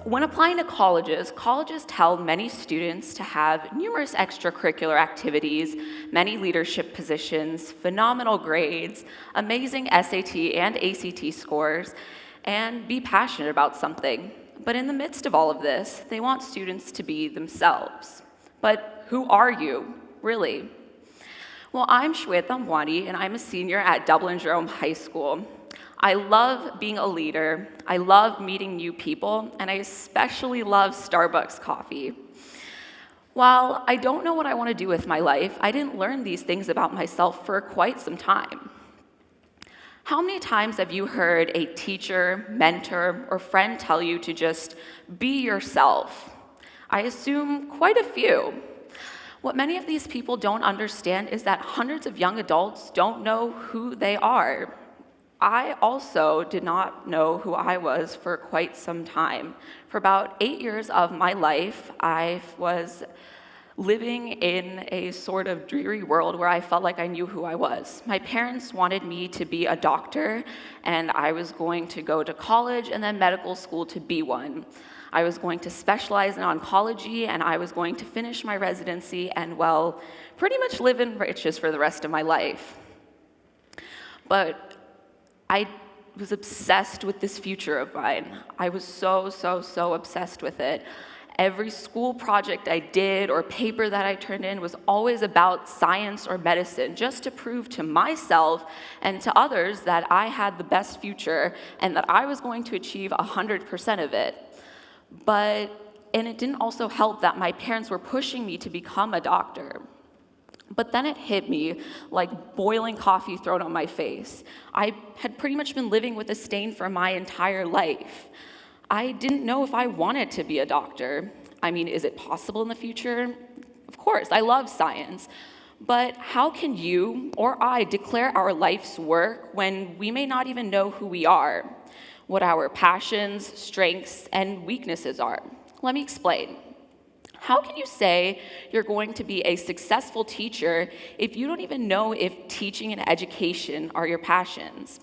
When applying to colleges tell many students to have numerous extracurricular activities, many leadership positions, phenomenal grades, amazing SAT and ACT scores, and be passionate about something. But in the midst of all of this, they want students to be themselves. But who are you, really? Well, I'm Shweta Ambwani, and I'm a senior at Dublin Jerome High School. I love being a leader, I love meeting new people, and I especially love Starbucks coffee. While I don't know what I want to do with my life, I didn't learn these things about myself for quite some time. How many times have you heard a teacher, mentor, or friend tell you to just be yourself? I assume quite a few. What many of these people don't understand is that hundreds of young adults don't know who they are. I also did not know who I was for quite some time. For about 8 years of my life, I was living in a sort of dreary world where I felt like I knew who I was. My parents wanted me to be a doctor, and I was going to go to college and then medical school to be one. I was going to specialize in oncology, and I was going to finish my residency and, well, pretty much live in riches for the rest of my life. But I was obsessed with this future of mine. I was so obsessed with it. Every school project I did or paper that I turned in was always about science or medicine, just to prove to myself and to others that I had the best future and that I was going to achieve 100% of it. And it didn't also help that my parents were pushing me to become a doctor. But then it hit me like boiling coffee thrown on my face. I had pretty much been living with a stain for my entire life. I didn't know if I wanted to be a doctor. I mean, is it possible in the future? Of course, I love science. But how can you or I declare our life's work when we may not even know who we are, what our passions, strengths, and weaknesses are? Let me explain. How can you say you're going to be a successful teacher if you don't even know if teaching and education are your passions?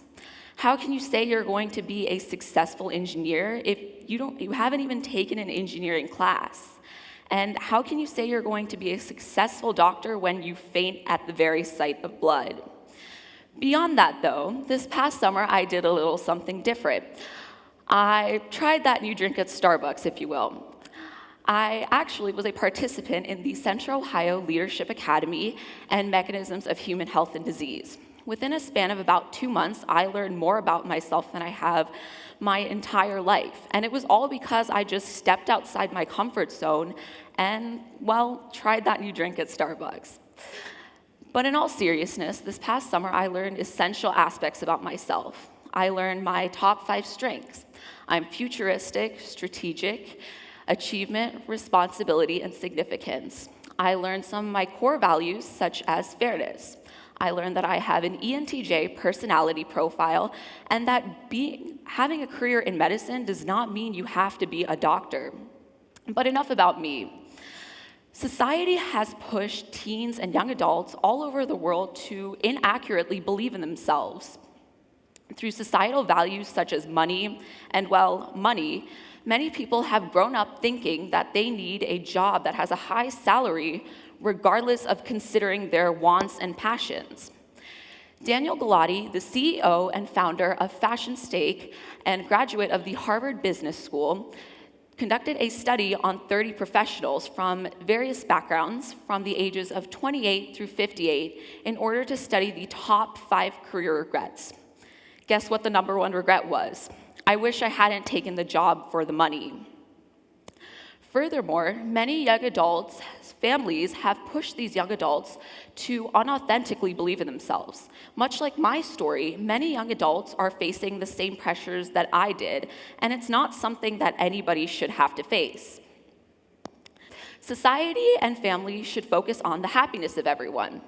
How can you say you're going to be a successful engineer if you haven't even taken an engineering class? And how can you say you're going to be a successful doctor when you faint at the very sight of blood? Beyond that, though, this past summer I did a little something different. I tried that new drink at Starbucks, if you will. I actually was a participant in the Central Ohio Leadership Academy and Mechanisms of Human Health and Disease. Within a span of about 2 months, I learned more about myself than I have my entire life. And it was all because I just stepped outside my comfort zone and, well, tried that new drink at Starbucks. But in all seriousness, this past summer, I learned essential aspects about myself. I learned my top 5 strengths. I'm futuristic, strategic, achievement, responsibility, and significance. I learned some of my core values, such as fairness. I learned that I have an ENTJ personality profile, and that having a career in medicine does not mean you have to be a doctor. But enough about me. Society has pushed teens and young adults all over the world to inaccurately believe in themselves. Through societal values such as money and, well, money, many people have grown up thinking that they need a job that has a high salary regardless of considering their wants and passions. Daniel Galati, the CEO and founder of Fashion Steak and graduate of the Harvard Business School, conducted a study on 30 professionals from various backgrounds from the ages of 28 through 58 in order to study the top 5 career regrets. Guess what the number 1 regret was? I wish I hadn't taken the job for the money. Furthermore, many young adults, families have pushed these young adults to unauthentically believe in themselves. Much like my story, many young adults are facing the same pressures that I did, and it's not something that anybody should have to face. Society and family should focus on the happiness of everyone.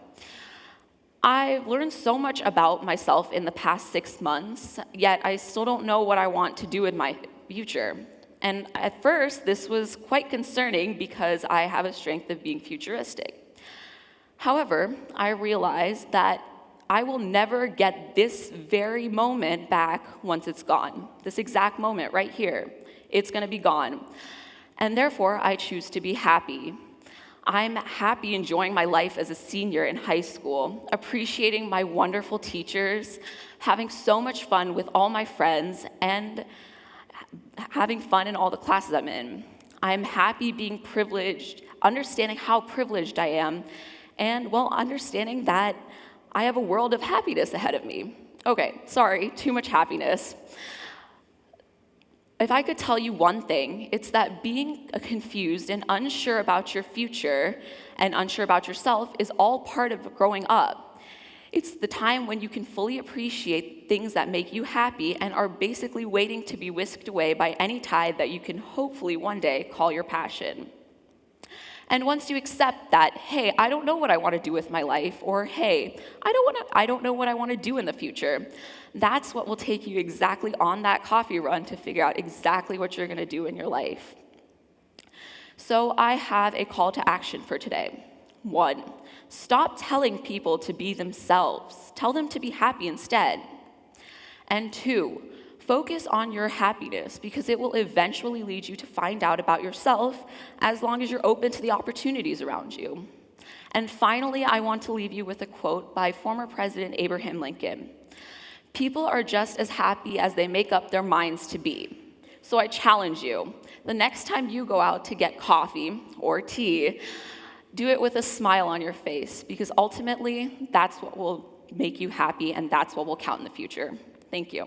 I've learned so much about myself in the past 6 months, yet I still don't know what I want to do in my future. And at first, this was quite concerning because I have a strength of being futuristic. However, I realized that I will never get this very moment back once it's gone. This exact moment right here, it's gonna be gone. And therefore, I choose to be happy. I'm happy enjoying my life as a senior in high school, appreciating my wonderful teachers, having so much fun with all my friends, and having fun in all the classes I'm in. I'm happy being privileged, understanding how privileged I am, and, well, understanding that I have a world of happiness ahead of me. Okay, sorry, too much happiness. If I could tell you one thing, it's that being confused and unsure about your future and unsure about yourself is all part of growing up. It's the time when you can fully appreciate things that make you happy and are basically waiting to be whisked away by any tide that you can hopefully one day call your passion. And once you accept that, hey, I don't know what I want to do with my life, or hey, I don't know what I want to do in the future, that's what will take you exactly on that coffee run to figure out exactly what you're going to do in your life. So I have a call to action for today. 1, stop telling people to be themselves. Tell them to be happy instead. And 2, focus on your happiness, because it will eventually lead you to find out about yourself as long as you're open to the opportunities around you. And finally, I want to leave you with a quote by former President Abraham Lincoln. People are just as happy as they make up their minds to be. So I challenge you, the next time you go out to get coffee or tea, do it with a smile on your face, because ultimately, that's what will make you happy and that's what will count in the future. Thank you.